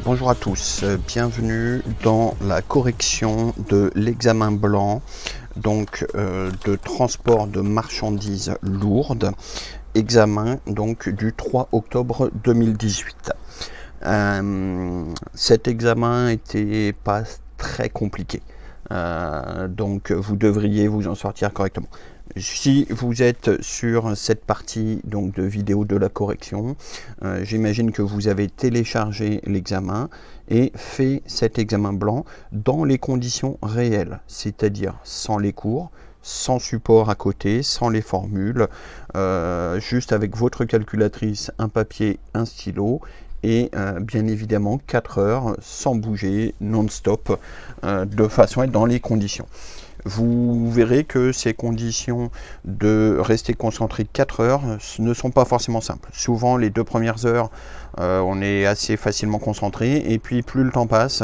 Bonjour à tous, bienvenue dans la correction de l'examen blanc de transport de marchandises lourdes, examen donc du 3 octobre 2018. Cet examen n'était pas très compliqué, donc vous devriez vous en sortir correctement. Si vous êtes sur cette partie donc de vidéo de la correction, j'imagine que vous avez téléchargé l'examen et fait cet examen blanc dans les conditions réelles, c'est-à-dire sans les cours, sans support à côté, sans les formules, juste avec votre calculatrice, un papier, un stylo et bien évidemment 4 heures sans bouger, non-stop, de façon à être dans les conditions. Vous verrez que ces conditions de rester concentré 4 heures ne sont pas forcément simples. Souvent, les 2 premières heures, on est assez facilement concentré, et puis plus le temps passe,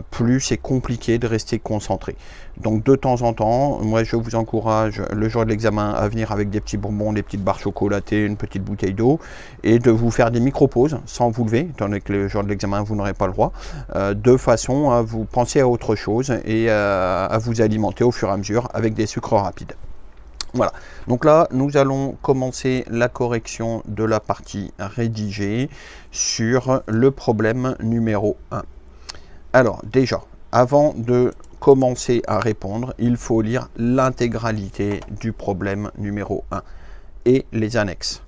plus c'est compliqué de rester concentré. Donc de temps en temps, moi je vous encourage le jour de l'examen à venir avec des petits bonbons, des petites barres chocolatées, une petite bouteille d'eau, et de vous faire des micro-pauses sans vous lever, étant donné que le jour de l'examen vous n'aurez pas le droit, de façon à vous penser à autre chose et à vous alimenter au fur et à mesure avec des sucres rapides. Voilà, donc là nous allons commencer la correction de la partie rédigée sur le problème numéro 1. Alors déjà, avant de commencer à répondre, il faut lire l'intégralité du problème numéro 1 et les annexes.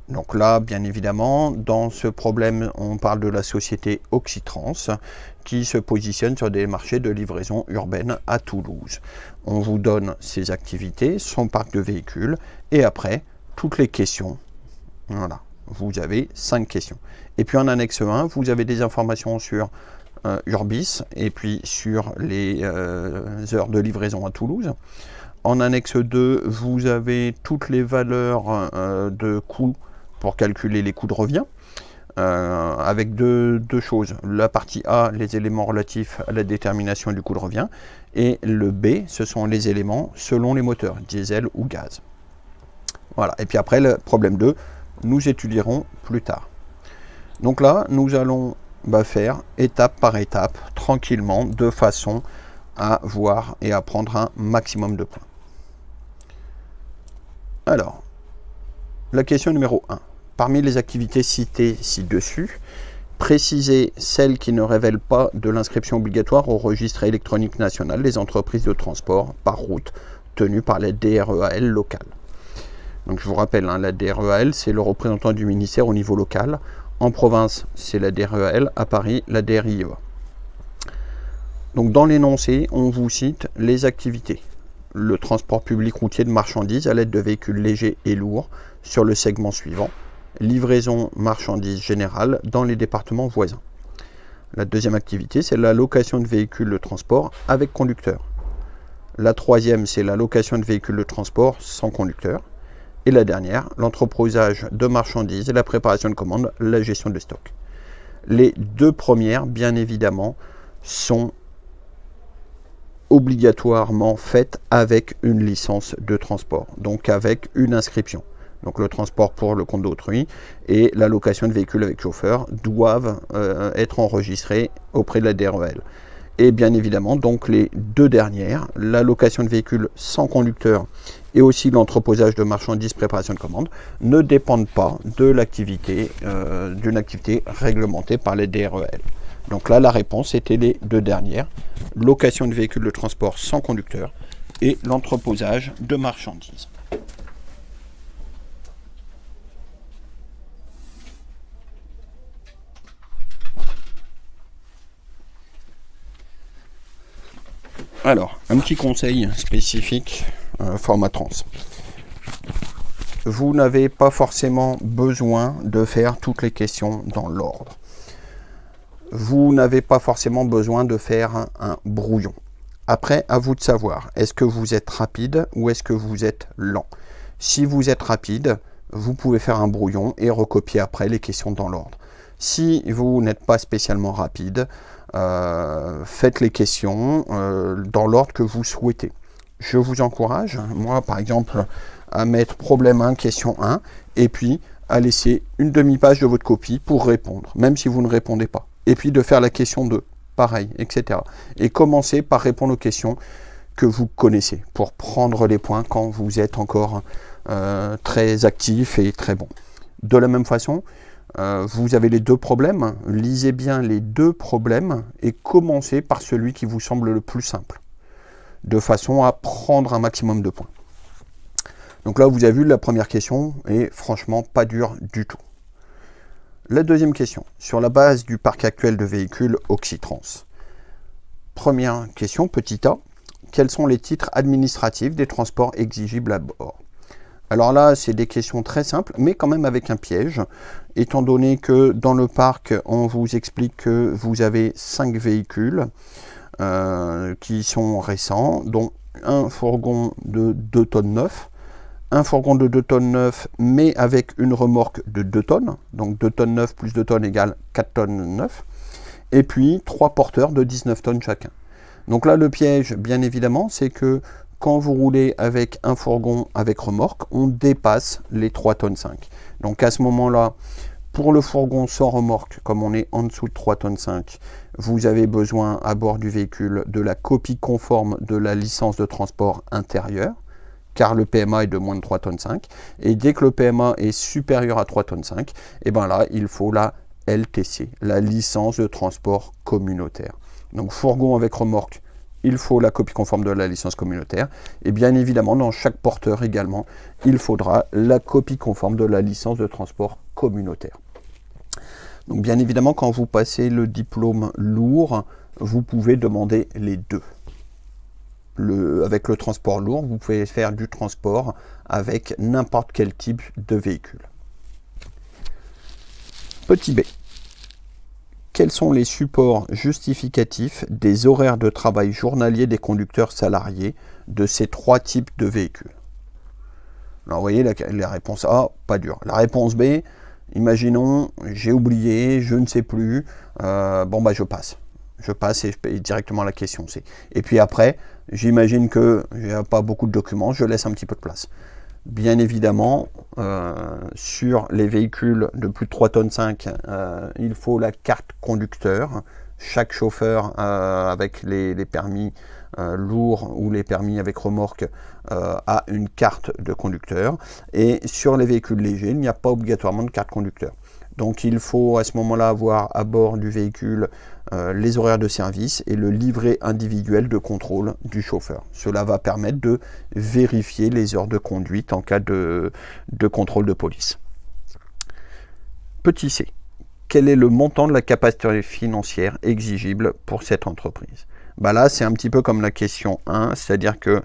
Donc là, bien évidemment, dans ce problème, on parle de la société Oxytrans qui se positionne sur des marchés de livraison urbaine à Toulouse. On vous donne ses activités, son parc de véhicules et après, toutes les questions. Voilà, vous avez 5 questions. Et puis en annexe 1, vous avez des informations sur Urbis et puis sur les heures de livraison à Toulouse. En annexe 2, vous avez toutes les valeurs de coûts pour calculer les coûts de revient, avec deux choses. La partie A, les éléments relatifs à la détermination du coût de revient, et le B, ce sont les éléments selon les moteurs, diesel ou gaz. Voilà, et puis après, le problème 2, nous étudierons plus tard. Donc là, nous allons faire étape par étape, tranquillement, de façon à voir et à prendre un maximum de points. Alors, la question numéro 1. Parmi les activités citées ci-dessus, précisez celles qui ne révèlent pas de l'inscription obligatoire au registre électronique national des entreprises de transport par route tenues par la DREAL locale. Donc je vous rappelle, la DREAL, c'est le représentant du ministère au niveau local. En province, c'est la DREAL, à Paris, la DRIEA. Donc dans l'énoncé, on vous cite les activités. Le transport public routier de marchandises à l'aide de véhicules légers et lourds sur le segment suivant. Livraison marchandises générale dans les départements voisins. La deuxième activité, c'est la location de véhicules de transport avec conducteur. La troisième, c'est la location de véhicules de transport sans conducteur. Et la dernière, l'entreposage de marchandises, la préparation de commandes, la gestion de stock. Les 2 premières, bien évidemment, sont obligatoirement faites avec une licence de transport, donc avec une inscription. Donc le transport pour le compte d'autrui et la location de véhicules avec chauffeur doivent être enregistrés auprès de la DREAL. Et bien évidemment, donc les 2 dernières, la location de véhicules sans conducteur et aussi l'entreposage de marchandises, préparation de commandes, ne dépendent pas de l'activité, d'une activité réglementée par les DREAL. Donc là, la réponse était les 2 dernières, location de véhicules de transport sans conducteur et l'entreposage de marchandises. Alors, un petit conseil spécifique format trans. Vous n'avez pas forcément besoin de faire toutes les questions dans l'ordre. Vous n'avez pas forcément besoin de faire un brouillon. Après, à vous de savoir, est-ce que vous êtes rapide ou est-ce que vous êtes lent? Si vous êtes rapide, vous pouvez faire un brouillon et recopier après les questions dans l'ordre. Si vous n'êtes pas spécialement rapide, faites les questions dans l'ordre que vous souhaitez. Je vous encourage, moi par exemple, à mettre problème 1, question 1, et puis à laisser une demi-page de votre copie pour répondre, même si vous ne répondez pas. et puis de faire la question 2, pareil, etc. Et commencer par répondre aux questions que vous connaissez, pour prendre les points quand vous êtes encore très actif et très bon. De la même façon, vous avez les deux problèmes, lisez bien les deux problèmes et commencez par celui qui vous semble le plus simple, de façon à prendre un maximum de points. Donc là, vous avez vu, la première question est franchement pas dure du tout. La deuxième question, sur la base du parc actuel de véhicules Oxytrans. Première question, petit a, quels sont les titres administratifs des transports exigibles à bord? Alors là, c'est des questions très simples, mais quand même avec un piège, étant donné que dans le parc, on vous explique que vous avez 5 véhicules qui sont récents, dont un fourgon de 2 tonnes 9, un fourgon de 2 tonnes 9, mais avec une remorque de 2 tonnes, donc 2 tonnes 9 plus 2 tonnes égale 4 tonnes 9, et puis 3 porteurs de 19 tonnes chacun. Donc là, le piège, bien évidemment, c'est que quand vous roulez avec un fourgon avec remorque, on dépasse les 3 tonnes 5. Donc à ce moment-là, pour le fourgon sans remorque, comme on est en dessous de 3 tonnes 5, vous avez besoin à bord du véhicule de la copie conforme de la licence de transport intérieur, car le PMA est de moins de 3 tonnes 5. Et dès que le PMA est supérieur à 3 tonnes 5, et bien là, il faut la LTC, la licence de transport communautaire. Donc fourgon avec remorque, il faut la copie conforme de la licence communautaire. Et bien évidemment, dans chaque porteur également, il faudra la copie conforme de la licence de transport communautaire. Donc bien évidemment, quand vous passez le diplôme lourd, vous pouvez demander les deux. Avec le transport lourd, vous pouvez faire du transport avec n'importe quel type de véhicule. Petit b. Quels sont les supports justificatifs des horaires de travail journaliers des conducteurs salariés de ces 3 types de véhicules? Alors vous voyez, la réponse A, pas dur. La réponse B, imaginons, j'ai oublié, je ne sais plus, je passe. Je passe et je paye directement la question C. Et puis après, j'imagine que je n'ai pas beaucoup de documents, je laisse un petit peu de place. Bien évidemment, sur les véhicules de plus de 3 tonnes 5, il faut la carte conducteur. Chaque chauffeur avec les permis lourds ou les permis avec remorque a une carte de conducteur. Et sur les véhicules légers, il n'y a pas obligatoirement de carte conducteur. Donc il faut à ce moment-là avoir à bord du véhicule les horaires de service et le livret individuel de contrôle du chauffeur. Cela va permettre de vérifier les heures de conduite en cas de contrôle de police. Petit c. Quel est le montant de la capacité financière exigible pour cette entreprise? Là, c'est un petit peu comme la question 1, c'est-à-dire que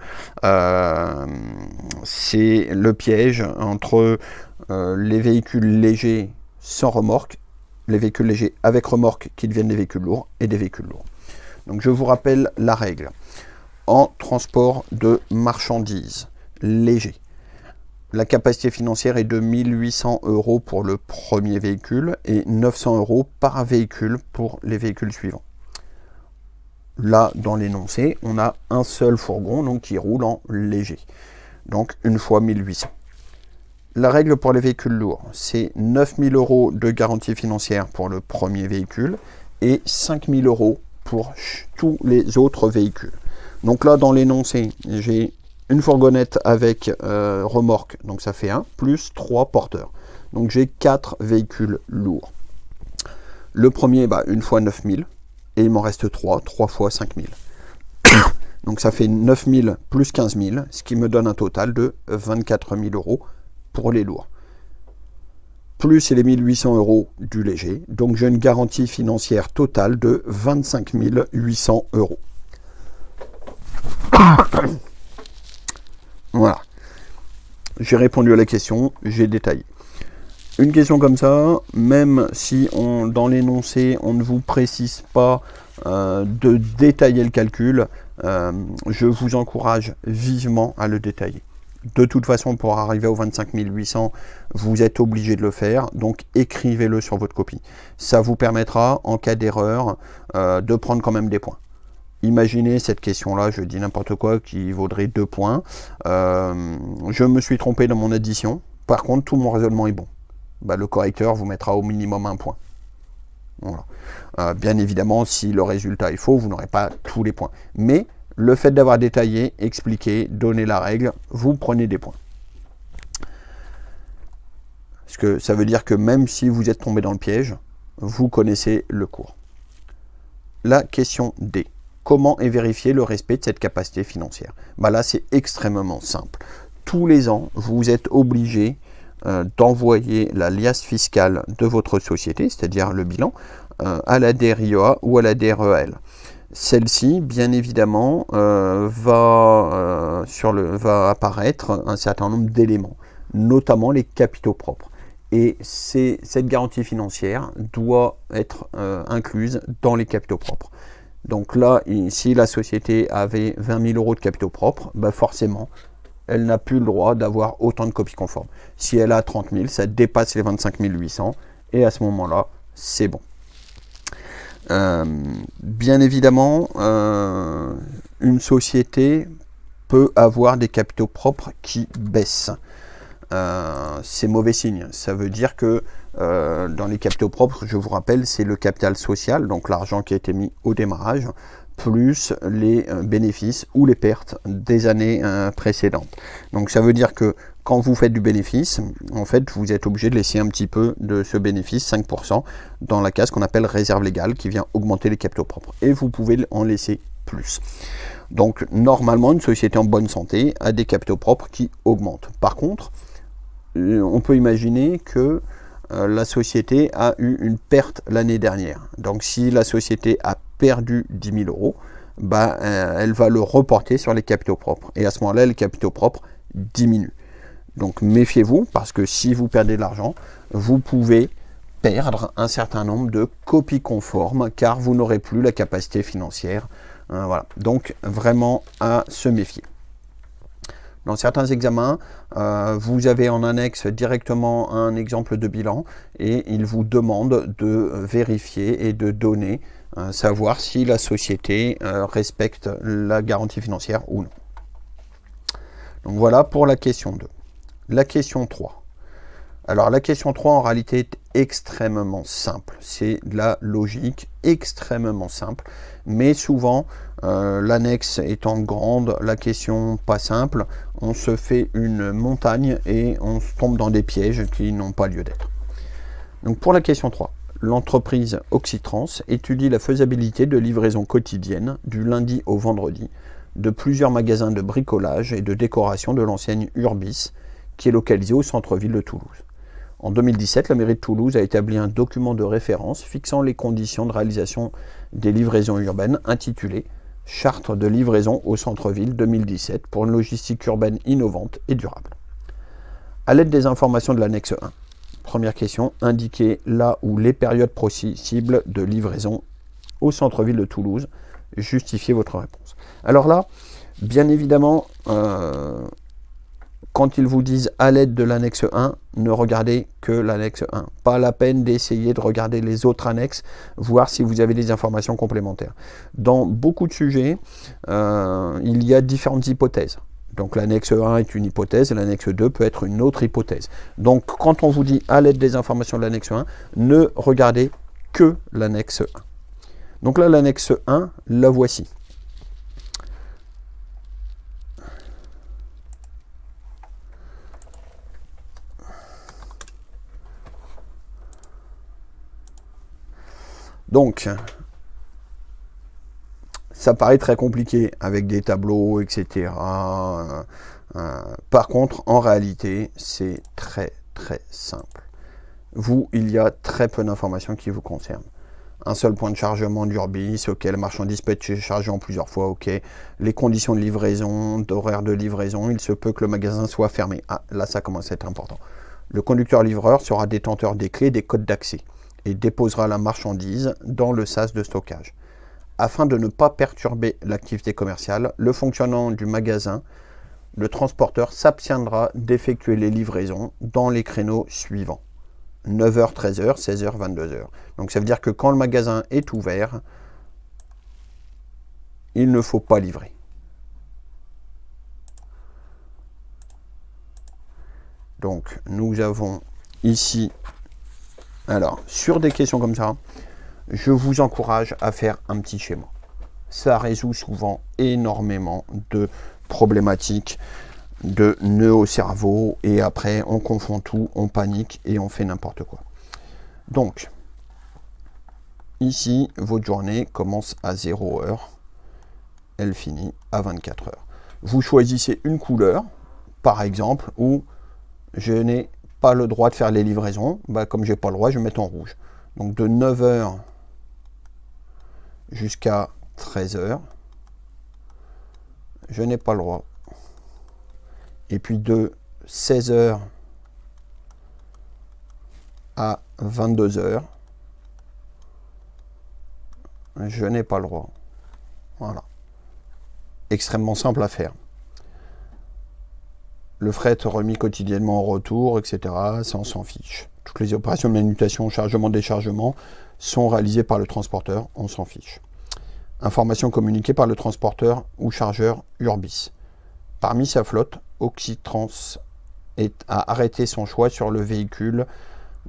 c'est le piège entre les véhicules légers sans remorque, les véhicules légers avec remorque qui deviennent des véhicules lourds et des véhicules lourds. Donc je vous rappelle la règle. En transport de marchandises léger, la capacité financière est de 1 800 € pour le premier véhicule et 900 € par véhicule pour les véhicules suivants. Là, dans l'énoncé, on a un seul fourgon donc, qui roule en léger. Donc une fois 1800. La règle pour les véhicules lourds, c'est 9 000 € de garantie financière pour le premier véhicule et 5 000 € pour tous les autres véhicules. Donc là, dans l'énoncé, j'ai une fourgonnette avec remorque, donc ça fait 1, plus 3 porteurs. Donc j'ai 4 véhicules lourds. Le premier, une fois 9 000, et il m'en reste 3 fois 5 000. Donc ça fait 9 000 plus 15 000, ce qui me donne un total de 24 000 € pour les lourds. Plus les 1 800 € du léger, donc j'ai une garantie financière totale de 25 800 €. Voilà. J'ai répondu à la question, j'ai détaillé. Une question comme ça, même si dans l'énoncé, on ne vous précise pas de détailler le calcul, je vous encourage vivement à le détailler. De toute façon, pour arriver aux 25 800, vous êtes obligé de le faire, donc écrivez-le sur votre copie. Ça vous permettra, en cas d'erreur, de prendre quand même des points. Imaginez cette question-là, je dis n'importe quoi, qui vaudrait 2 points. Je me suis trompé dans mon addition. Par contre, tout mon raisonnement est bon. Le correcteur vous mettra au minimum 1 point. Voilà. Bien évidemment, si le résultat est faux, vous n'aurez pas tous les points. Mais le fait d'avoir détaillé, expliqué, donné la règle, vous prenez des points. Parce que ça veut dire que même si vous êtes tombé dans le piège, vous connaissez le cours. La question D. Comment est vérifié le respect de cette capacité financière? Là, c'est extrêmement simple. Tous les ans, vous êtes obligé d'envoyer la liasse fiscale de votre société, c'est-à-dire le bilan, à la DRIOA ou à la DREL. Celle-ci, bien évidemment, va apparaître un certain nombre d'éléments, notamment les capitaux propres. Et cette garantie financière doit être incluse dans les capitaux propres. Donc là, si la société avait 20 000 euros de capitaux propres, forcément, elle n'a plus le droit d'avoir autant de copies conformes. Si elle a 30 000, ça dépasse les 25 800, et à ce moment-là, c'est bon. Bien évidemment, une société peut avoir des capitaux propres qui baissent. C'est mauvais signe. Ça veut dire que dans les capitaux propres, je vous rappelle, c'est le capital social, donc l'argent qui a été mis au démarrage, plus les bénéfices ou les pertes des années précédentes. Donc ça veut dire que quand vous faites du bénéfice, en fait, vous êtes obligé de laisser un petit peu de ce bénéfice, 5%, dans la case qu'on appelle réserve légale, qui vient augmenter les capitaux propres. Et vous pouvez en laisser plus. Donc normalement, une société en bonne santé a des capitaux propres qui augmentent. Par contre, on peut imaginer que la société a eu une perte l'année dernière. Donc si la société a perdu 10 000 euros, elle va le reporter sur les capitaux propres. Et à ce moment-là, les capitaux propres diminuent. Donc méfiez-vous, parce que si vous perdez de l'argent, vous pouvez perdre un certain nombre de copies conformes, car vous n'aurez plus la capacité financière. Voilà. Donc vraiment à se méfier. Dans certains examens, vous avez en annexe directement un exemple de bilan et il vous demande de vérifier et de donner, savoir si la société respecte la garantie financière ou non. Donc voilà pour la question 2. La question 3. Alors la question 3 en réalité est extrêmement simple. C'est de la logique extrêmement simple. Mais souvent, l'annexe étant grande, la question pas simple, on se fait une montagne et on tombe dans des pièges qui n'ont pas lieu d'être. Donc pour la question 3, l'entreprise Oxytrans étudie la faisabilité de livraison quotidienne du lundi au vendredi de plusieurs magasins de bricolage et de décoration de l'enseigne Urbis qui est localisée au centre-ville de Toulouse. En 2017, la mairie de Toulouse a établi un document de référence fixant les conditions de réalisation des livraisons urbaines intitulé « Charte de livraison au centre-ville 2017 pour une logistique urbaine innovante et durable ». À l'aide des informations de l'annexe 1, première question, indiquez là où les périodes possibles de livraison au centre-ville de Toulouse. Justifiez votre réponse. Alors là, bien évidemment, quand ils vous disent à l'aide de l'annexe 1, ne regardez que l'annexe 1. Pas la peine d'essayer de regarder les autres annexes, voir si vous avez des informations complémentaires. Dans beaucoup de sujets, il y a différentes hypothèses. Donc l'annexe 1 est une hypothèse et l'annexe 2 peut être une autre hypothèse. Donc quand on vous dit à l'aide des informations de l'annexe 1, ne regardez que l'annexe 1. Donc là, l'annexe 1, la voici. Donc, ça paraît très compliqué avec des tableaux, etc. Par contre, en réalité, c'est très très simple. Il y a très peu d'informations qui vous concernent. Un seul point de chargement d'Urbis, ok, la marchandise peut être chargée en plusieurs fois, ok. Les conditions de livraison, d'horaire de livraison, il se peut que le magasin soit fermé. Ah, là, ça commence à être important. Le conducteur-livreur sera détenteur des clés et des codes d'accès et déposera la marchandise dans le sas de stockage. Afin de ne pas perturber l'activité commerciale, le fonctionnement du magasin, le transporteur s'abstiendra d'effectuer les livraisons dans les créneaux suivants. 9h, 13h, 16h, 22h. Donc ça veut dire que quand le magasin est ouvert, il ne faut pas livrer. Donc nous avons ici, alors sur des questions comme ça, je vous encourage à faire un petit schéma. Ça résout souvent énormément de problématiques de nœuds au cerveau, et après on confond tout, on panique et on fait n'importe quoi. Donc, ici, votre journée commence à 0 heure, elle finit à 24 heures. Vous choisissez une couleur, par exemple, où je n'ai pas le droit de faire les livraisons. Comme je n'ai pas le droit, je vais mettre en rouge. Donc de 9 heures jusqu'à 13 heures, je n'ai pas le droit. Et puis de 16 heures à 22 heures, je n'ai pas le droit. Voilà. Extrêmement simple à faire. Le fret remis quotidiennement en retour, etc. Ça, on s'en fiche. Toutes les opérations de manutention, chargement, déchargement sont réalisées par le transporteur, on s'en fiche. Information communiquée par le transporteur ou chargeur Urbis. Parmi sa flotte, Oxytrans a arrêté son choix sur le véhicule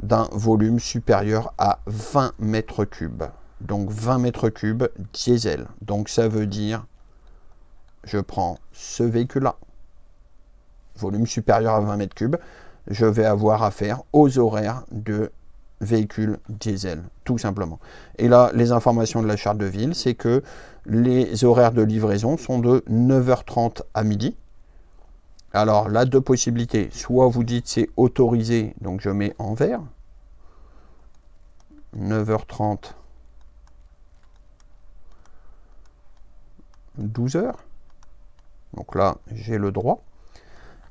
d'un volume supérieur à 20 mètres cubes. Donc 20 mètres cubes diesel. Donc ça veut dire, je prends ce véhicule-là, volume supérieur à 20 mètres cubes, je vais avoir affaire aux horaires de véhicules diesel, tout simplement. Et là, les informations de la charte de ville, c'est que les horaires de livraison sont de 9h30 à midi. Alors là, deux possibilités. Soit vous dites c'est autorisé, donc je mets en vert. 9h30, 12h. Donc là, j'ai le droit.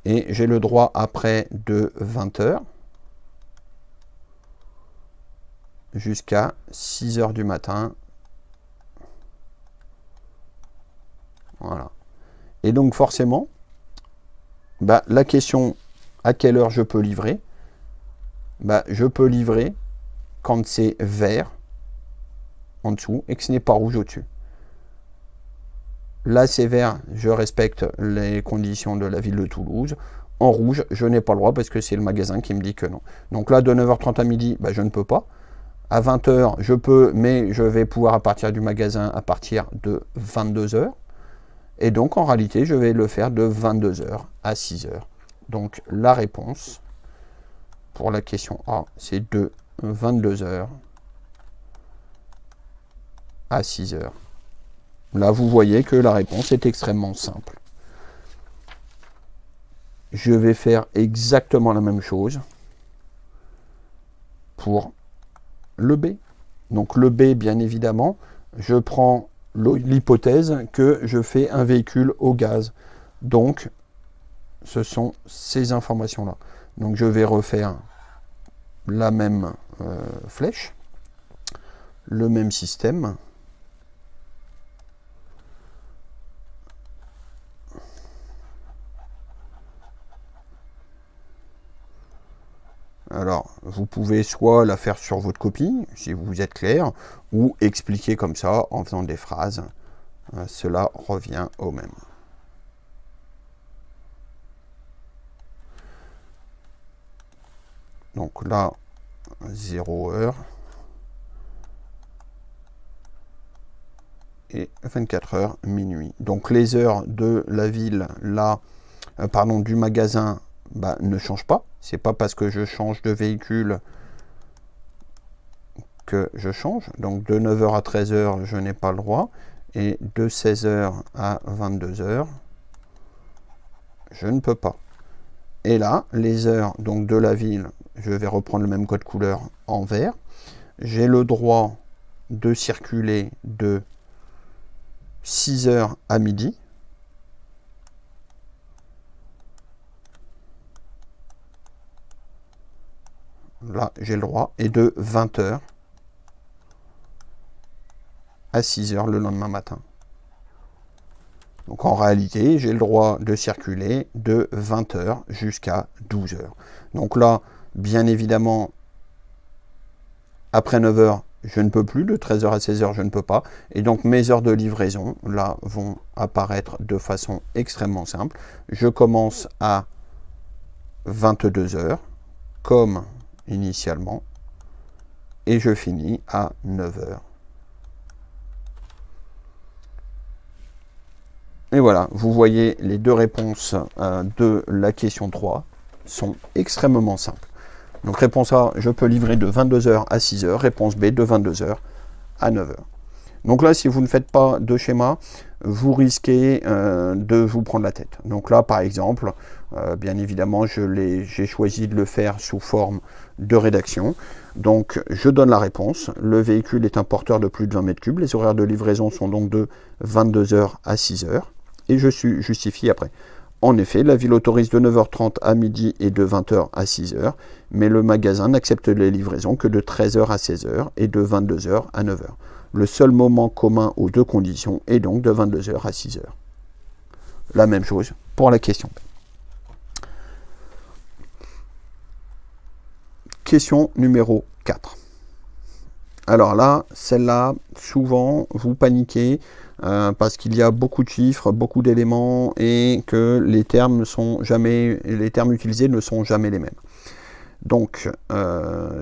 Et j'ai le droit après de 20h jusqu'à 6h du matin. Voilà. Et donc forcément, la question à quelle heure je peux livrer, je peux livrer quand c'est vert en dessous et que ce n'est pas rouge au-dessus. Là, c'est vert, je respecte les conditions de la ville de Toulouse. En rouge, je n'ai pas le droit parce que c'est le magasin qui me dit que non. Donc là, de 9h30 à midi, je ne peux pas. À 20h, je peux, mais je vais pouvoir à partir du magasin à partir de 22h. Et donc, en réalité, je vais le faire de 22h à 6h. Donc, la réponse pour la question A, c'est de 22h à 6h. Là, vous voyez que la réponse est extrêmement simple. Je vais faire exactement la même chose pour le B. Donc le B, bien évidemment, je prends l'hypothèse que je fais un véhicule au gaz. Donc, ce sont ces informations-là. Donc, je vais refaire la même flèche, le même système. Alors, vous pouvez soit la faire sur votre copie, si vous êtes clair, ou expliquer comme ça, en faisant des phrases. Cela revient au même. Donc là, 0 heure. Et 24 heures, minuit. Donc les heures de la ville, là, du magasin, ne changent pas. C'est pas parce que je change de véhicule que je change. Donc de 9h à 13h, je n'ai pas le droit. Et de 16h à 22h, je ne peux pas. Et là, les heures donc de la ville, je vais reprendre le même code couleur en vert. J'ai le droit de circuler de 6h à midi. Là, j'ai le droit. Et de 20h à 6h le lendemain matin. Donc en réalité, j'ai le droit de circuler de 20h jusqu'à 12h. Donc là, bien évidemment, après 9h, je ne peux plus. De 13h à 16h, je ne peux pas. Et donc mes heures de livraison, là, vont apparaître de façon extrêmement simple. Je commence à 22h, comme initialement. et je finis à 9 h. Et voilà, vous voyez les deux réponses de la question 3 sont extrêmement simples. Donc réponse A, je peux livrer de 22 h à 6 h. Réponse B, de 22 h à 9 h. Donc là, si vous ne faites pas de schéma, vous risquez de vous prendre la tête. Donc là, par exemple, bien évidemment, j'ai choisi de le faire sous forme de rédaction. Donc, je donne la réponse. Le véhicule est un porteur de plus de 20 mètres cubes. Les horaires de livraison sont donc de 22 h à 6 h. Et je justifie après. En effet, la ville autorise de 9h30 à midi et de 20h à 6h, mais le magasin n'accepte les livraisons que de 13h à 16h et de 22h à 9h. Le seul moment commun aux deux conditions est donc de 22h à 6h. La même chose pour la question B. Question numéro 4. Alors là, celle-là, souvent, vous paniquez parce qu'il y a beaucoup de chiffres, beaucoup d'éléments et que les termes utilisés ne sont jamais les mêmes. Donc,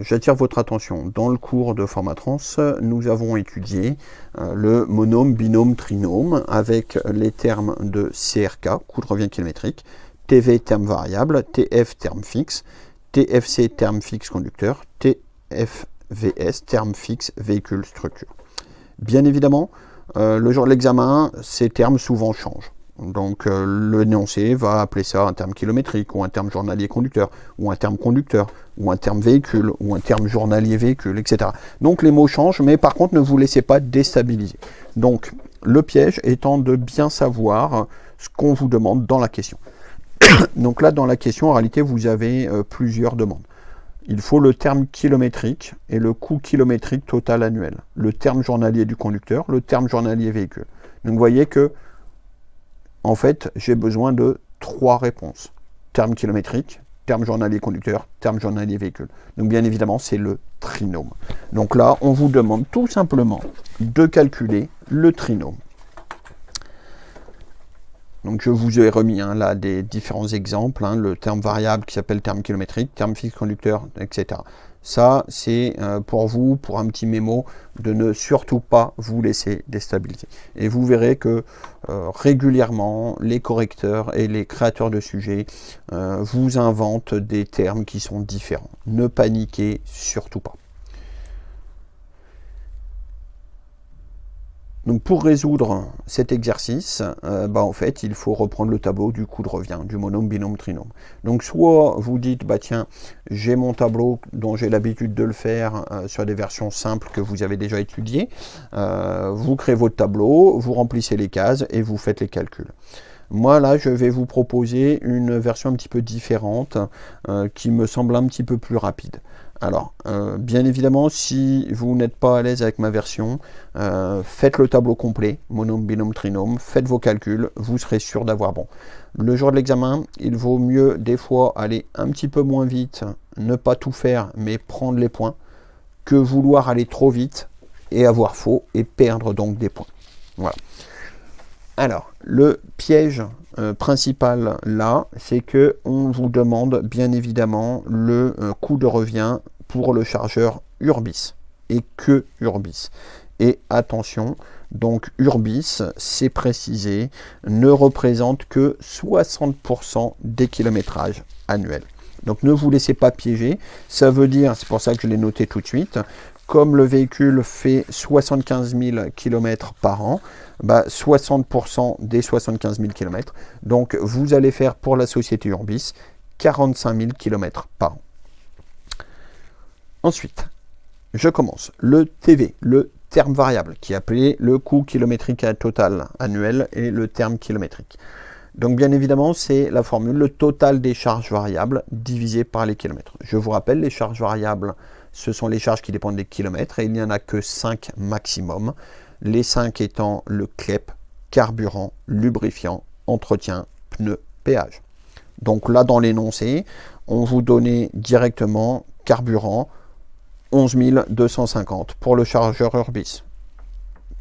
j'attire votre attention. Dans le cours de Formatrans, nous avons étudié le monôme, binôme, trinôme avec les termes de CRK, coût de revient kilométrique, TV, terme variable, TF, terme fixe, TFC, terme fixe conducteur, TFVS, terme fixe véhicule structure. Bien évidemment, le jour de l'examen, ces termes souvent changent. Donc l'énoncé va appeler ça un terme kilométrique, ou un terme journalier conducteur, ou un terme conducteur, ou un terme véhicule, ou un terme journalier véhicule, etc. Donc les mots changent, mais par contre ne vous laissez pas déstabiliser. Donc le piège étant de bien savoir ce qu'on vous demande dans la question. Donc là dans la question, en réalité, vous avez plusieurs demandes. Il faut le terme kilométrique et le coût kilométrique total annuel. Le terme journalier du conducteur, le terme journalier véhicule. Donc vous voyez que, en fait, j'ai besoin de 3 réponses. Terme kilométrique, terme journalier conducteur, terme journalier véhicule. Donc bien évidemment, c'est le trinôme. Donc là, on vous demande tout simplement de calculer le trinôme. Donc je vous ai remis là des différents exemples, le terme variable qui s'appelle terme kilométrique, terme fixe conducteur, etc. Ça, c'est pour vous, pour un petit mémo, de ne surtout pas vous laisser déstabiliser. Et vous verrez que régulièrement, les correcteurs et les créateurs de sujets vous inventent des termes qui sont différents. Ne paniquez surtout pas. Donc pour résoudre cet exercice, en fait, il faut reprendre le tableau du coût de revient, du monôme, binôme, trinôme. Donc soit vous dites, tiens, j'ai mon tableau dont j'ai l'habitude de le faire sur des versions simples que vous avez déjà étudiées. Vous créez votre tableau, vous remplissez les cases et vous faites les calculs. Moi, là, je vais vous proposer une version un petit peu différente qui me semble un petit peu plus rapide. Alors, bien évidemment, si vous n'êtes pas à l'aise avec ma version, faites le tableau complet, monôme, binôme, trinôme, faites vos calculs, vous serez sûr d'avoir bon. Le jour de l'examen, il vaut mieux des fois aller un petit peu moins vite, ne pas tout faire, mais prendre les points, que vouloir aller trop vite et avoir faux et perdre donc des points. Voilà. Alors, le piège principal là, c'est que on vous demande bien évidemment le coût de revient pour le chargeur Urbis et que Urbis. Et attention, donc Urbis, c'est précisé, ne représente que 60% des kilométrages annuels. Donc ne vous laissez pas piéger, ça veut dire, c'est pour ça que je l'ai noté tout de suite, comme le véhicule fait 75 000 km par an, 60% des 75 000 km. Donc vous allez faire pour la société Urbis 45 000 km par an. Ensuite, je commence. Le TV, le terme variable, qui est appelé le coût kilométrique total annuel et le terme kilométrique. Donc bien évidemment, c'est la formule, le total des charges variables divisé par les kilomètres. Je vous rappelle, les charges variables, ce sont les charges qui dépendent des kilomètres et il n'y en a que 5 maximum. Les 5 étant le CLEP, carburant, lubrifiant, entretien, pneus, péage. Donc là, dans l'énoncé, on vous donnait directement carburant 11 250 pour le chargeur Urbis.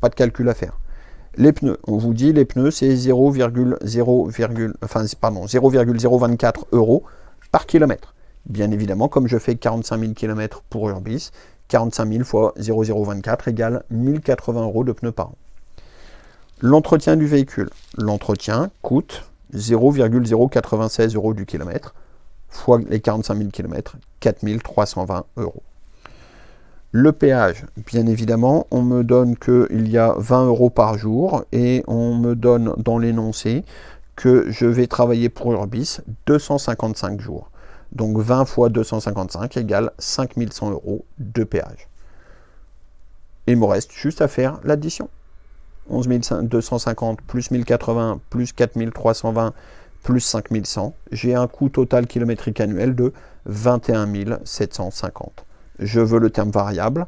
Pas de calcul à faire. Les pneus, on vous dit les pneus, c'est 0,024 € par kilomètre. Bien évidemment, comme je fais 45 000 km pour Urbis, 45 000 fois 0,024 égale 1080 € de pneus par an. L'entretien du véhicule. L'entretien coûte 0,096 € du kilomètre, fois les 45 000 km, 4 320 €. Le péage, bien évidemment, on me donne qu'il y a 20 € par jour et on me donne dans l'énoncé que je vais travailler pour Urbis 255 jours. Donc 20 fois 255 égale 5 100 € de péage. Il me reste juste à faire l'addition. 11 250 plus 1080 plus 4 320 plus 5100. J'ai un coût total kilométrique annuel de 21 750. Je veux le terme variable.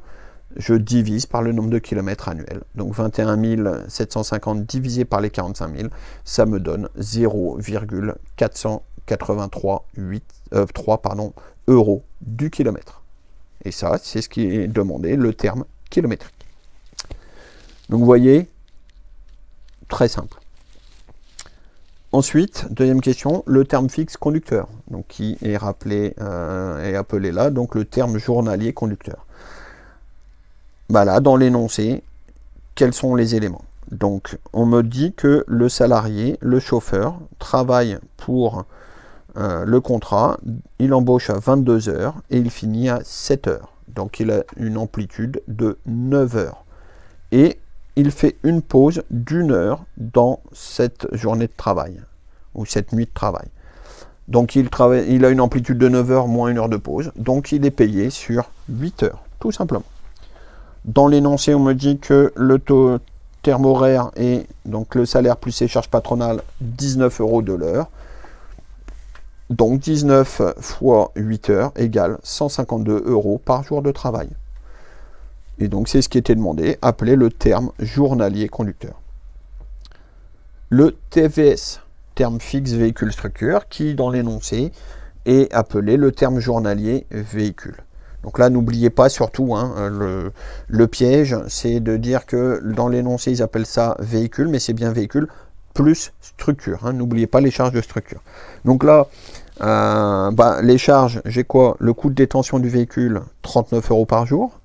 Je divise par le nombre de kilomètres annuels. Donc 21 750 divisé par les 45 000, ça me donne 0,483 € du kilomètre. Et ça, c'est ce qui est demandé, le terme kilométrique. Donc vous voyez, très simple. Ensuite, deuxième question, le terme fixe conducteur, donc qui est rappelé et appelé là, donc le terme journalier conducteur. Bah là, dans l'énoncé, quels sont les éléments? Donc, on me dit que le salarié, le chauffeur, travaille pour le contrat, il embauche à 22 heures et il finit à 7 heures. Donc, il a une amplitude de 9 heures. Et il fait une pause d'1 heure dans cette journée de travail, ou cette nuit de travail. Donc, il a une amplitude de 9 heures moins 1 heure de pause. Donc, il est payé sur 8 heures, tout simplement. Dans l'énoncé, on me dit que le terme horaire est donc le salaire plus ses charges patronales, 19 € de l'heure. Donc 19 fois 8 heures égale 152 € par jour de travail. Et donc c'est ce qui était demandé, appelé le terme journalier conducteur. Le TVS, terme fixe véhicule structure, qui dans l'énoncé est appelé le terme journalier véhicule. Donc là, n'oubliez pas surtout, le piège, c'est de dire que dans l'énoncé, ils appellent ça véhicule, mais c'est bien véhicule plus structure. N'oubliez pas les charges de structure. Donc là, les charges, j'ai quoi? Le coût de détention du véhicule, 39 € par jour.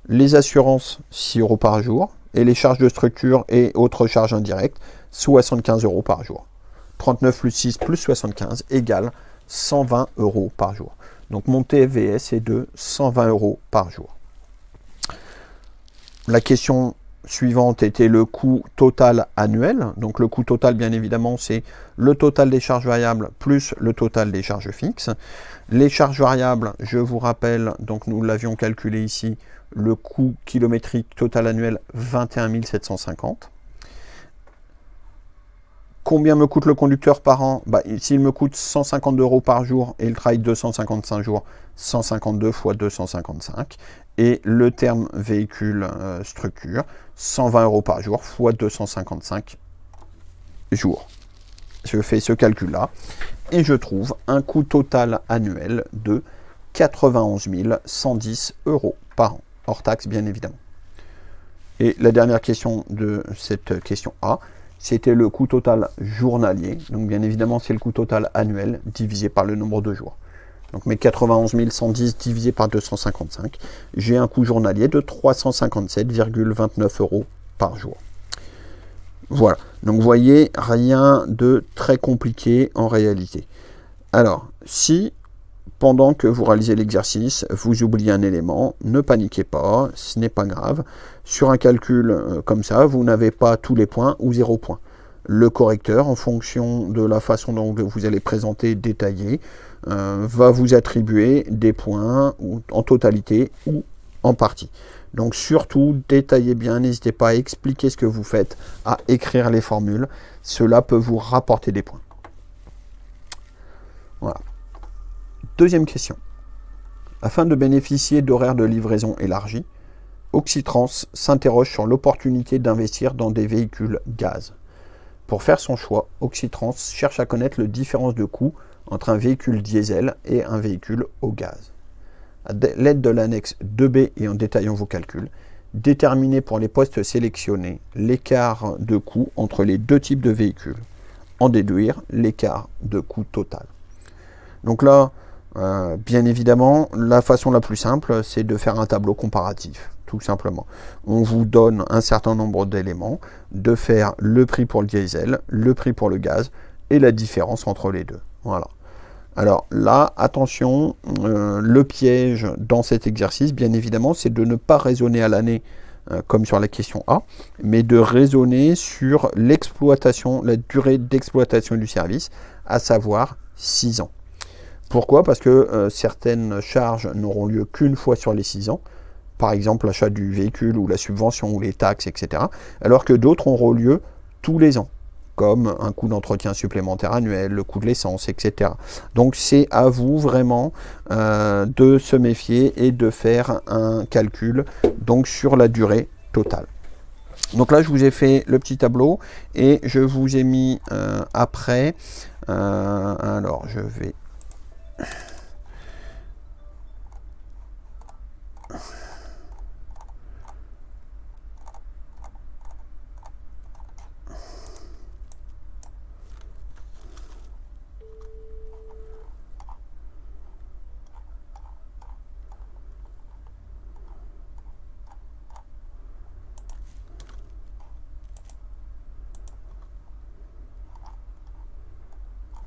Les assurances, 6 € par jour. Et les charges de structure et autres charges indirectes, 75 € par jour. 39 plus 6 plus 75 égale 120 € par jour. Donc mon TVS est de 120 € par jour. La question suivante était le coût total annuel. Donc le coût total, bien évidemment, c'est le total des charges variables plus le total des charges fixes. Les charges variables, je vous rappelle, donc nous l'avions calculé ici, le coût kilométrique total annuel, 21 750. Combien me coûte le conducteur par an? S'il me coûte 152 € par jour et il travaille 255 jours, 152 fois 255. Et le terme véhicule structure, 120 € par jour fois 255 jours. Je fais ce calcul-là et je trouve un coût total annuel de 91 110 € par an, hors taxe bien évidemment. Et la dernière question de cette question A, c'était le coût total journalier. Donc bien évidemment, c'est le coût total annuel divisé par le nombre de jours. Donc mes 91 110 divisé par 255, j'ai un coût journalier de 357,29 € par jour. Voilà. Donc vous voyez, rien de très compliqué en réalité. Alors, si pendant que vous réalisez l'exercice, vous oubliez un élément, ne paniquez pas, ce n'est pas grave. Sur un calcul comme ça, vous n'avez pas tous les points ou 0 points. Le correcteur, en fonction de la façon dont vous allez présenter détaillé, va vous attribuer des points en totalité ou en partie. Donc surtout, détaillez bien, n'hésitez pas à expliquer ce que vous faites, à écrire les formules. Cela peut vous rapporter des points. Voilà. Deuxième question. Afin de bénéficier d'horaires de livraison élargis, Oxytrans s'interroge sur l'opportunité d'investir dans des véhicules gaz. Pour faire son choix, Oxytrans cherche à connaître la différence de coût entre un véhicule diesel et un véhicule au gaz. À l'aide de l'annexe 2B et en détaillant vos calculs, déterminez pour les postes sélectionnés l'écart de coût entre les deux types de véhicules. En déduire l'écart de coût total. Donc là, Bien évidemment, la façon la plus simple, c'est de faire un tableau comparatif, tout simplement. On vous donne un certain nombre d'éléments, de faire le prix pour le diesel, le prix pour le gaz, et la différence entre les deux. Voilà. Alors là, attention, le piège dans cet exercice, bien évidemment, c'est de ne pas raisonner à l'année, comme sur la question A, mais de raisonner sur l'exploitation, la durée d'exploitation du service, à savoir 6 ans. Pourquoi? Parce que certaines charges n'auront lieu qu'une fois sur les 6 ans, par exemple l'achat du véhicule ou la subvention ou les taxes, etc., alors que d'autres auront lieu tous les ans, comme un coût d'entretien supplémentaire annuel, le coût de l'essence, etc. Donc c'est à vous vraiment de se méfier et de faire un calcul donc sur la durée totale. Donc là, je vous ai fait le petit tableau et je vous ai mis après, alors je vais...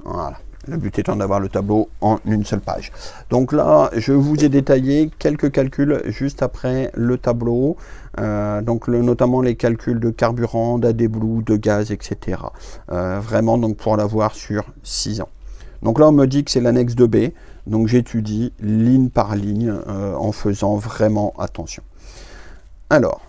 Voilà. Le but étant d'avoir le tableau en une seule page. Donc là, je vous ai détaillé quelques calculs juste après le tableau. Donc notamment les calculs de carburant, d'AdBlue, de gaz, etc. Vraiment donc pour l'avoir sur 6 ans. Donc là, on me dit que c'est l'annexe 2B. Donc j'étudie ligne par ligne en faisant vraiment attention. Alors,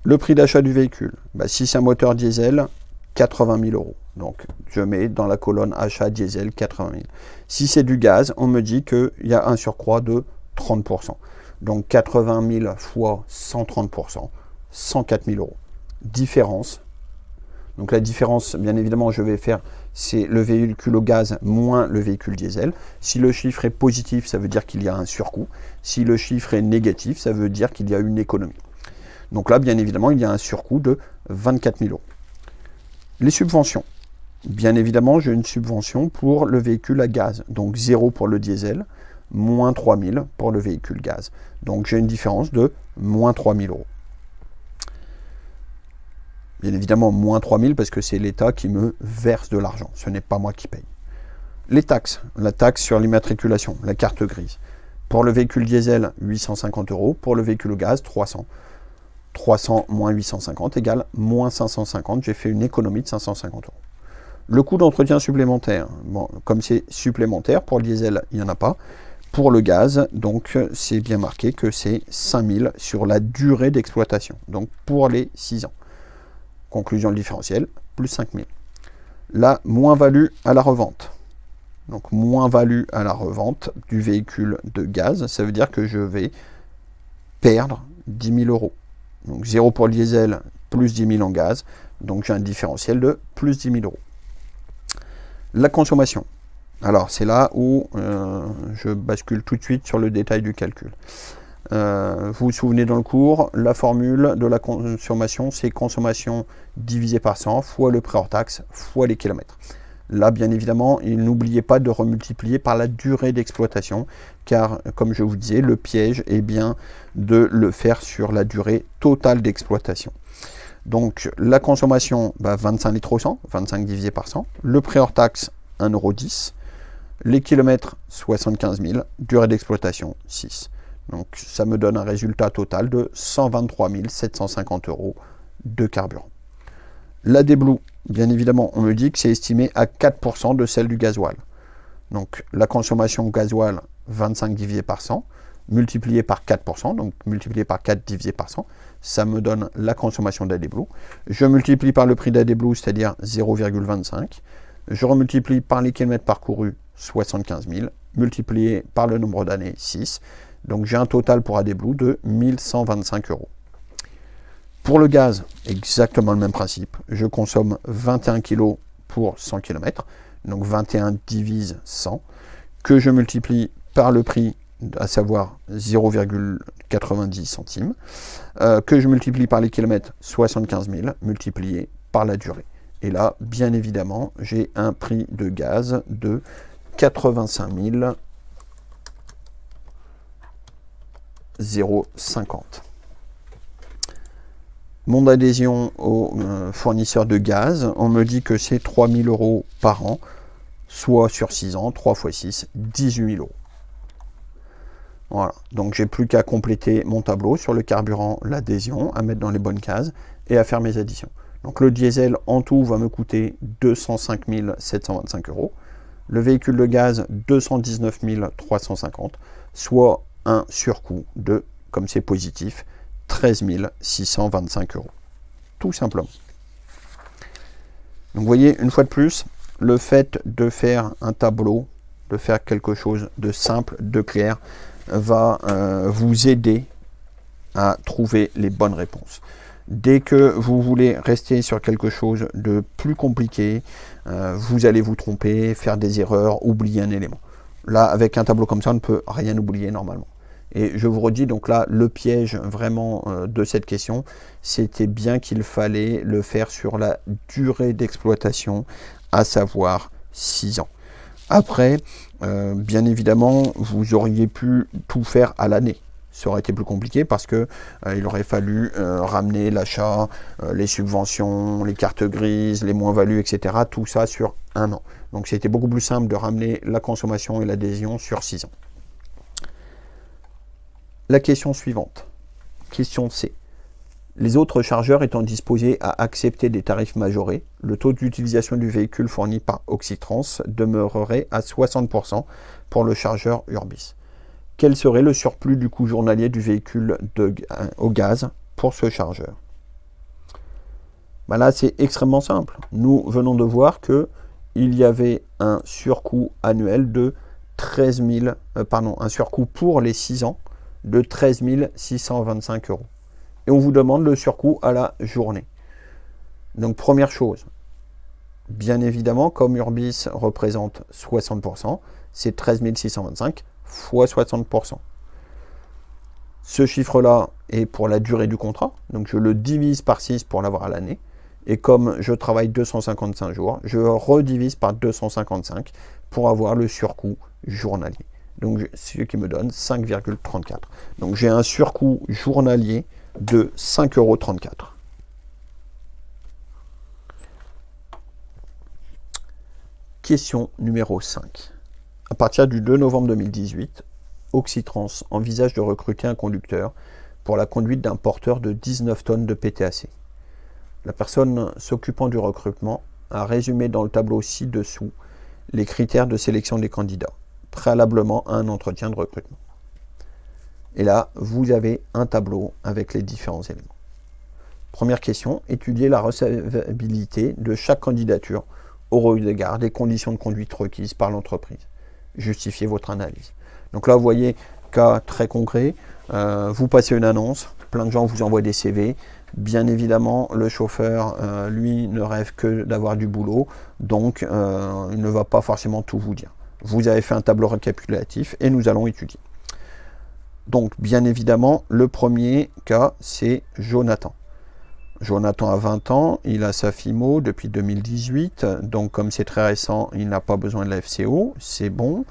le prix d'achat du véhicule. Bah, si c'est un moteur diesel, 80 000 euros. Donc, je mets dans la colonne achat diesel 80 000. Si c'est du gaz, on me dit qu'il y a un surcroît de 30%. Donc, 80 000 fois 130%, 104 000 euros. Différence. Donc, la différence, bien évidemment, je vais faire, c'est le véhicule au gaz moins le véhicule diesel. Si le chiffre est positif, ça veut dire qu'il y a un surcoût. Si le chiffre est négatif, ça veut dire qu'il y a une économie. Donc là, bien évidemment, il y a un surcoût de 24 000 euros. Les subventions. Bien évidemment, j'ai une subvention pour le véhicule à gaz. Donc 0 pour le diesel, moins 3 000 pour le véhicule gaz. Donc j'ai une différence de moins 3 000 euros. Bien évidemment, moins 3 000 parce que c'est l'État qui me verse de l'argent. Ce n'est pas moi qui paye. Les taxes. La taxe sur l'immatriculation, la carte grise. Pour le véhicule diesel, 850 euros. Pour le véhicule au gaz, 300. 300 moins 850 égale moins 550. J'ai fait une économie de 550 euros. Le coût d'entretien supplémentaire, bon, comme c'est supplémentaire, pour le diesel, il n'y en a pas. Pour le gaz, donc c'est bien marqué que c'est 5 000 sur la durée d'exploitation, donc pour les 6 ans. Conclusion différentielle, plus 5 000. La moins-value à la revente. Donc moins-value à la revente du véhicule de gaz, ça veut dire que je vais perdre 10 000 euros. Donc 0 pour le diesel, plus 10 000 en gaz, donc j'ai un différentiel de plus 10 000 euros. La consommation. Alors, c'est là où je bascule tout de suite sur le détail du calcul. Vous vous souvenez dans le cours, la formule de la consommation, c'est consommation divisé par 100 fois le prix hors taxe fois les kilomètres. Là, bien évidemment, n'oubliez pas de remultiplier par la durée d'exploitation, car, comme je vous disais, le piège est bien de le faire sur la durée totale d'exploitation. Donc la consommation, 25 litres au 100, 25 divisé par 100. Le prix hors taxe, 1,10 €. Les kilomètres, 75 000. Durée d'exploitation, 6. Donc ça me donne un résultat total de 123 750 euros de carburant. L'AdBlue, bien évidemment, on me dit que c'est estimé à 4% de celle du gasoil. Donc la consommation gasoil, 25 divisé par 100. Multiplié par 4%, donc multiplié par 4 divisé par 100, ça me donne la consommation d'AdBlue. Je multiplie par le prix d'AdBlue, c'est-à-dire 0,25. Je remultiplie par les kilomètres parcourus, 75 000, multiplié par le nombre d'années, 6. Donc j'ai un total pour AdBlue de 1125 euros. Pour le gaz, exactement le même principe. Je consomme 21 kg pour 100 km, donc 21 divise 100, que je multiplie par le prix, à savoir 0,90 centimes, que je multiplie par les kilomètres, 75 000, multiplié par la durée. Et là, bien évidemment, j'ai un prix de gaz de 85 0,50. Mon adhésion au fournisseur de gaz, on me dit que c'est 3 000 € par an, soit sur 6 ans, 3 x 6, 18 000 €. Voilà, donc j'ai plus qu'à compléter mon tableau sur le carburant, l'adhésion, à mettre dans les bonnes cases et à faire mes additions. Donc le diesel en tout va me coûter 205 725 €. Le véhicule de gaz, 219 350, soit un surcoût de, comme c'est positif, 13 625 €. Tout simplement. Donc vous voyez, une fois de plus, le fait de faire un tableau, de faire quelque chose de simple, de clair, va vous aider à trouver les bonnes réponses. Dès que vous voulez rester sur quelque chose de plus compliqué, vous allez vous tromper, faire des erreurs, oublier un élément. Là, avec un tableau comme ça, on ne peut rien oublier normalement. Et je vous redis, donc là, le piège vraiment de cette question, c'était bien qu'il fallait le faire sur la durée d'exploitation, à savoir 6 ans. Après, bien évidemment, vous auriez pu tout faire à l'année. Ça aurait été plus compliqué parce que il aurait fallu ramener l'achat, les subventions, les cartes grises, les moins-values, etc. Tout ça sur 1 an. Donc c'était beaucoup plus simple de ramener la consommation et l'adhésion sur 6 ans. La question suivante. Question C. Les autres chargeurs étant disposés à accepter des tarifs majorés, le taux d'utilisation du véhicule fourni par Oxytrans demeurerait à 60% pour le chargeur Urbis. Quel serait le surplus du coût journalier du véhicule au gaz pour ce chargeur? Ben là, c'est extrêmement simple. Nous venons de voir qu'il y avait un surcoût annuel de 13 000, un surcoût pour les 6 ans de 13 625 €. Et on vous demande le surcoût à la journée. Donc première chose, bien évidemment, comme Urbis représente 60%, c'est 13 625 fois 60%. Ce chiffre-là est pour la durée du contrat, donc je le divise par 6 pour l'avoir à l'année. Et comme je travaille 255 jours, je redivise par 255 pour avoir le surcoût journalier. Donc ce qui me donne 5,34. Donc j'ai un surcoût journalier de 5,34 €. Question numéro 5. À partir du 2 novembre 2018, Oxytrans envisage de recruter un conducteur pour la conduite d'un porteur de 19 tonnes de PTAC. La personne s'occupant du recrutement a résumé dans le tableau ci-dessous les critères de sélection des candidats, préalablement à un entretien de recrutement. Et là, vous avez un tableau avec les différents éléments. Première question, étudiez la recevabilité de chaque candidature au regard des conditions de conduite requises par l'entreprise. Justifiez votre analyse. Donc là, vous voyez, cas très concret, vous passez une annonce, plein de gens vous envoient des CV. Bien évidemment, le chauffeur, lui, ne rêve que d'avoir du boulot, donc il ne va pas forcément tout vous dire. Vous avez fait un tableau récapitulatif et nous allons étudier. Donc, bien évidemment, le premier cas, c'est Jonathan. Jonathan a 20 ans, il a sa FIMO depuis 2018, donc comme c'est très récent, il n'a pas besoin de la FCO, c'est bon.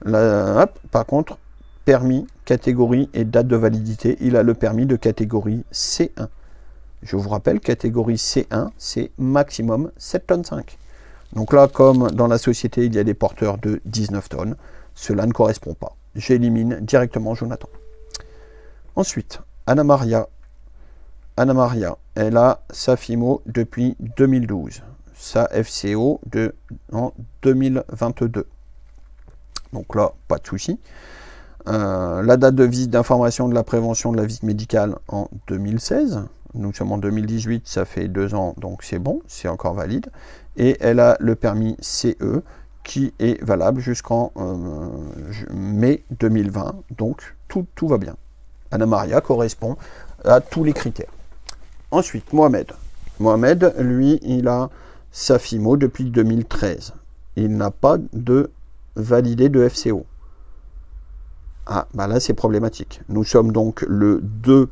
Là, hop, par contre, permis, catégorie et date de validité, il a le permis de catégorie C1. Je vous rappelle, catégorie C1, c'est maximum 7,5 tonnes. Donc là, comme dans la société, il y a des porteurs de 19 tonnes, cela ne correspond pas. J'élimine directement Jonathan. Ensuite, Anna Maria, elle a sa FIMO depuis 2012, sa FCO en 2022. Donc là, pas de souci. La date de visite d'information de la prévention de la visite médicale en 2016. Nous sommes en 2018, ça fait 2 ans, donc c'est bon, c'est encore valide. Et elle a le permis CE qui est valable jusqu'en mai 2020, donc tout va bien. Anna Maria correspond à tous les critères. Ensuite, Mohamed. Mohamed, lui, il a sa FIMO depuis 2013. Il n'a pas de validé de FCO. Ah, bah là, c'est problématique. Nous sommes donc le 2,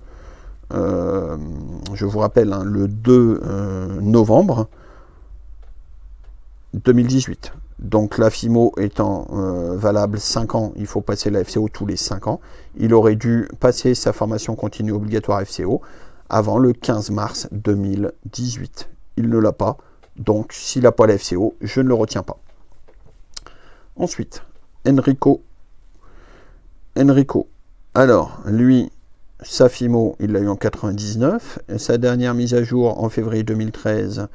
je vous rappelle, le 2 novembre 2018. Donc la FIMO étant valable 5 ans, il faut passer la FCO tous les 5 ans. Il aurait dû passer sa formation continue obligatoire FCO avant le 15 mars 2018. Il ne l'a pas, donc s'il n'a pas la FCO, je ne le retiens pas. Ensuite, Enrico. Alors, lui, sa FIMO, il l'a eu en 99. Et sa dernière mise à jour en février 2013,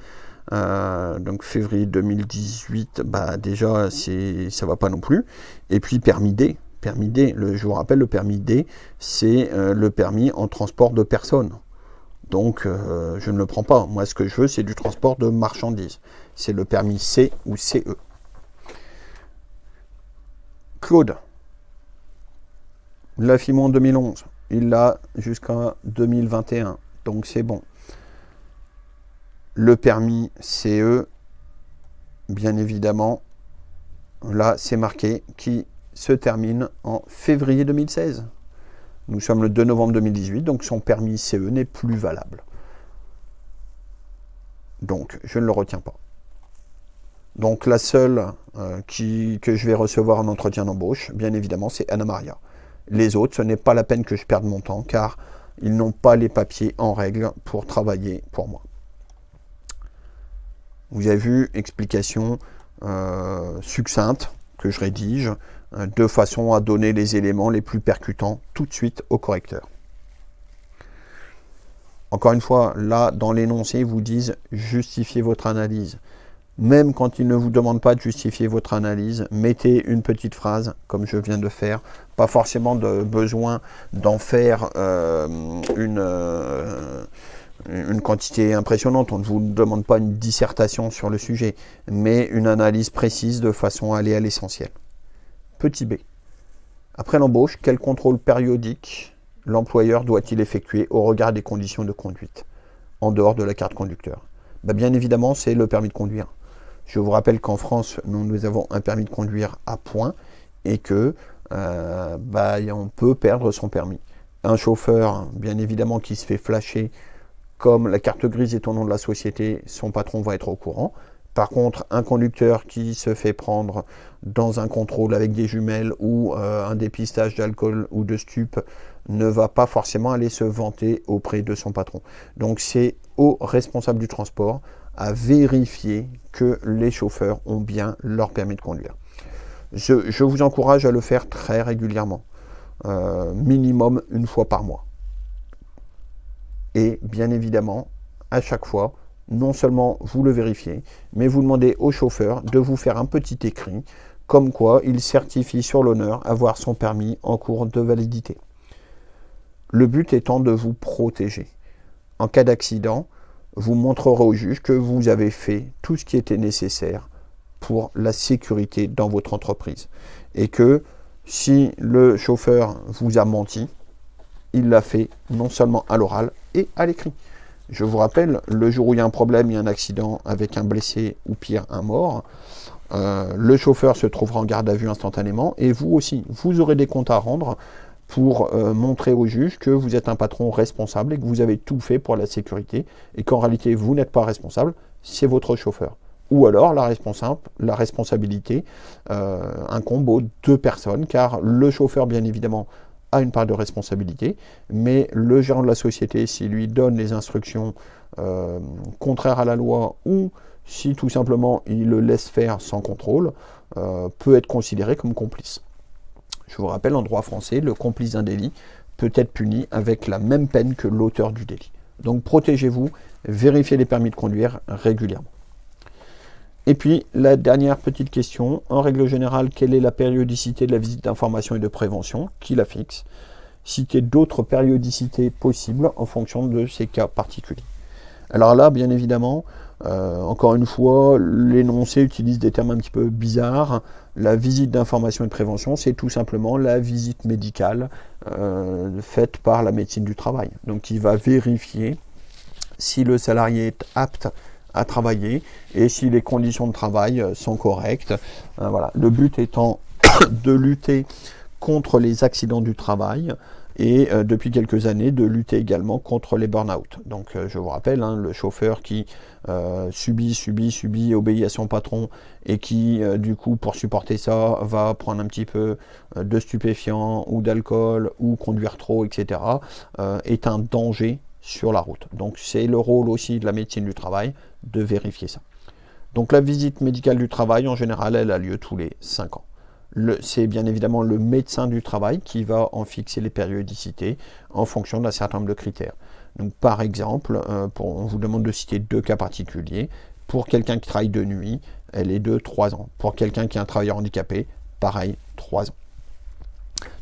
donc février 2018, bah déjà, ça va pas non plus. Et puis, permis D. Je vous rappelle, le permis D, c'est le permis en transport de personnes. Donc, je ne le prends pas. Moi, ce que je veux, c'est du transport de marchandises. C'est le permis C ou CE. Claude. La FIMO en 2011. Il l'a jusqu'à 2021. Donc, c'est bon. Le permis CE, bien évidemment, là, c'est marqué, qui se termine en février 2016. Nous sommes le 2 novembre 2018, donc son permis CE n'est plus valable. Donc, je ne le retiens pas. Donc, la seule que je vais recevoir en entretien d'embauche, bien évidemment, c'est Anna Maria. Les autres, ce n'est pas la peine que je perde mon temps, car ils n'ont pas les papiers en règle pour travailler pour moi. Vous avez vu, explication succincte que je rédige, de façon à donner les éléments les plus percutants tout de suite au correcteur. Encore une fois, là, dans l'énoncé, ils vous disent justifiez votre analyse. Même quand ils ne vous demandent pas de justifier votre analyse, mettez une petite phrase, comme je viens de faire. Pas forcément de besoin d'en faire une quantité impressionnante. On ne vous demande pas une dissertation sur le sujet, mais une analyse précise de façon à aller à l'essentiel. Petit b. Après l'embauche, quel contrôle périodique l'employeur doit-il effectuer au regard des conditions de conduite, en dehors de la carte conducteur? Bien évidemment, c'est le permis de conduire. Je vous rappelle qu'en France, nous avons un permis de conduire à points et que on peut perdre son permis. Un chauffeur, bien évidemment, qui se fait flasher, comme la carte grise est au nom de la société, son patron va être au courant. Par contre, un conducteur qui se fait prendre dans un contrôle avec des jumelles ou un dépistage d'alcool ou de stup ne va pas forcément aller se vanter auprès de son patron. Donc c'est au responsable du transport à vérifier que les chauffeurs ont bien leur permis de conduire. Je vous encourage à le faire très régulièrement, minimum une fois par mois. Et bien évidemment, à chaque fois, non seulement vous le vérifiez, mais vous demandez au chauffeur de vous faire un petit écrit, comme quoi il certifie sur l'honneur avoir son permis en cours de validité. Le but étant de vous protéger. En cas d'accident, vous montrerez au juge que vous avez fait tout ce qui était nécessaire pour la sécurité dans votre entreprise. Et que si le chauffeur vous a menti, il l'a fait non seulement à l'oral et à l'écrit. Je vous rappelle, le jour où il y a un problème, il y a un accident avec un blessé ou pire, un mort, le chauffeur se trouvera en garde à vue instantanément et vous aussi, vous aurez des comptes à rendre pour montrer au juge que vous êtes un patron responsable et que vous avez tout fait pour la sécurité et qu'en réalité, vous n'êtes pas responsable, c'est votre chauffeur. Ou alors, la responsabilité incombe aux deux personnes, car le chauffeur, bien évidemment, a une part de responsabilité, mais le gérant de la société, s'il lui donne les instructions contraires à la loi ou si tout simplement il le laisse faire sans contrôle, peut être considéré comme complice. Je vous rappelle, en droit français, le complice d'un délit peut être puni avec la même peine que l'auteur du délit. Donc protégez-vous, vérifiez les permis de conduire régulièrement. Et puis, la dernière petite question, en règle générale, quelle est la périodicité de la visite d'information et de prévention? Qui la fixe? Citez d'autres périodicités possibles en fonction de ces cas particuliers. Alors là, bien évidemment, encore une fois, l'énoncé utilise des termes un petit peu bizarres. La visite d'information et de prévention, c'est tout simplement la visite médicale faite par la médecine du travail. Donc, il va vérifier si le salarié est apte à travailler et si les conditions de travail sont correctes. Voilà. Le but étant de lutter contre les accidents du travail et depuis quelques années de lutter également contre les burn-out. Donc je vous rappelle, hein, le chauffeur qui subit, obéit à son patron et qui du coup pour supporter ça va prendre un petit peu de stupéfiants ou d'alcool ou conduire trop, etc. Est un danger sur la route. Donc c'est le rôle aussi de la médecine du travail de vérifier ça. Donc la visite médicale du travail en général elle a lieu tous les 5 ans. C'est bien évidemment le médecin du travail qui va en fixer les périodicités en fonction d'un certain nombre de critères. Donc, par exemple, on vous demande de citer 2 cas particuliers. Pour quelqu'un qui travaille de nuit, elle est de 3 ans. Pour quelqu'un qui est un travailleur handicapé, pareil, 3 ans.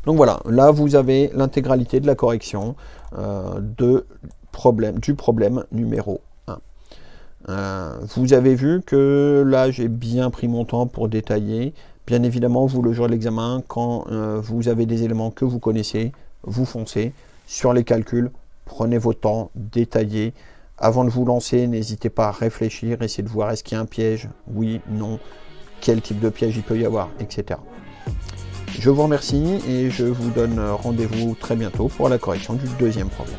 Donc voilà, là vous avez l'intégralité de la correction du problème numéro 1. Vous avez vu que là j'ai bien pris mon temps pour détailler. Bien évidemment, vous, le jour de l'examen, quand vous avez des éléments que vous connaissez, vous foncez. Sur les calculs, prenez votre temps, détaillez. Avant de vous lancer, n'hésitez pas à réfléchir, essayez de voir est-ce qu'il y a un piège, oui, non, quel type de piège il peut y avoir, etc. Je vous remercie et je vous donne rendez-vous très bientôt pour la correction du 2e problème.